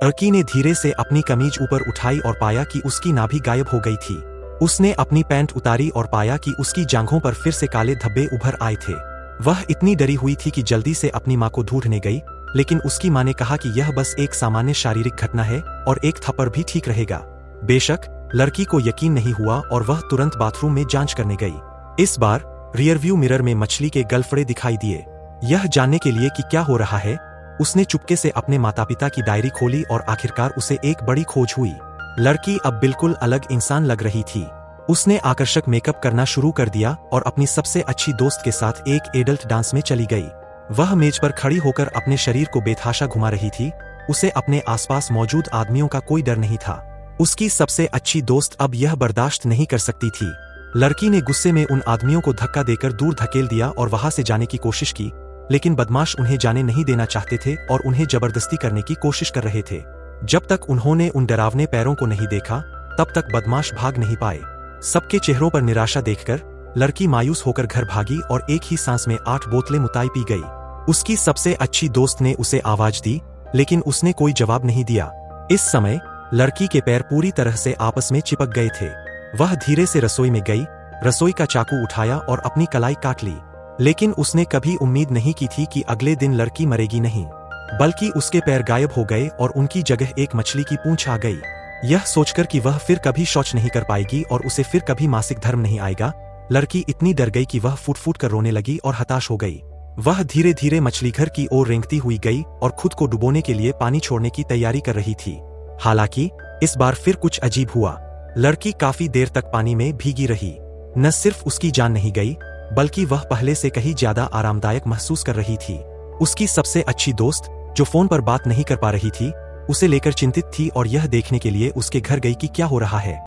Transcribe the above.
लड़की ने धीरे से अपनी कमीज ऊपर उठाई और पाया कि उसकी नाभि गायब हो गई थी। उसने अपनी पैंट उतारी और पाया कि उसकी जांघों पर फिर से काले धब्बे उभर आए थे। वह इतनी डरी हुई थी कि जल्दी से अपनी मां को ढूंढने गई, लेकिन उसकी मां ने कहा कि यह बस एक सामान्य शारीरिक घटना है और एक थप्पड़ भी ठीक रहेगा। बेशक लड़की को यकीन नहीं हुआ और वह तुरंत बाथरूम में जांच करने गई। इस बार रियरव्यू मिरर में मछली के गलफड़े दिखाई दिए। यह जानने के लिए कि क्या हो रहा है, उसने चुपके से अपने माता पिता की डायरी खोली और आखिरकार उसे एक बड़ी खोज हुई। लड़की अब बिल्कुल अलग इंसान लग रही थी। उसने आकर्षक मेकअप करना शुरू कर दिया और अपनी सबसे अच्छी दोस्त के साथ एक एडल्ट डांस में चली गई। वह मेज पर खड़ी होकर अपने शरीर को बेतहाशा घुमा रही थी। उसे अपने आसपास मौजूद आदमियों का कोई डर नहीं था। उसकी सबसे अच्छी दोस्त अब यह बर्दाश्त नहीं कर सकती थी। लड़की ने गुस्से में उन आदमियों को धक्का देकर दूर धकेल दिया और वहां से जाने की कोशिश की, लेकिन बदमाश उन्हें जाने नहीं देना चाहते थे और उन्हें जबरदस्ती करने की कोशिश कर रहे थे। जब तक उन्होंने उन डरावने पैरों को नहीं देखा, तब तक बदमाश भाग नहीं पाए। सबके चेहरों पर निराशा देखकर लड़की मायूस होकर घर भागी और एक ही सांस में 8 बोतलें मुताई पी गई। उसकी सबसे अच्छी दोस्त ने उसे आवाज दी, लेकिन उसने कोई जवाब नहीं दिया। इस समय लड़की के पैर पूरी तरह से आपस में चिपक गए थे। वह धीरे से रसोई में गई, रसोई का चाकू उठाया और अपनी कलाई काट ली। लेकिन उसने कभी उम्मीद नहीं की थी कि अगले दिन लड़की मरेगी नहीं, बल्कि उसके पैर गायब हो गए और उनकी जगह एक मछली की पूंछ आ गई। यह सोचकर कि वह फिर कभी शौच नहीं कर पाएगी और उसे फिर कभी मासिक धर्म नहीं आएगा, लड़की इतनी डर गई कि वह फूट फूट कर रोने लगी और हताश हो गई। वह धीरे धीरे मछलीघर की ओर रेंगती हुई गई और खुद को डुबोने के लिए पानी छोड़ने की तैयारी कर रही थी। हालांकि इस बार फिर कुछ अजीब हुआ। लड़की काफी देर तक पानी में भीगी रही। न सिर्फ उसकी जान नहीं गई, बल्कि वह पहले से कहीं ज्यादा आरामदायक महसूस कर रही थी। उसकी सबसे अच्छी दोस्त, जो फोन पर बात नहीं कर पा रही थी, उसे लेकर चिंतित थी और यह देखने के लिए उसके घर गई कि क्या हो रहा है।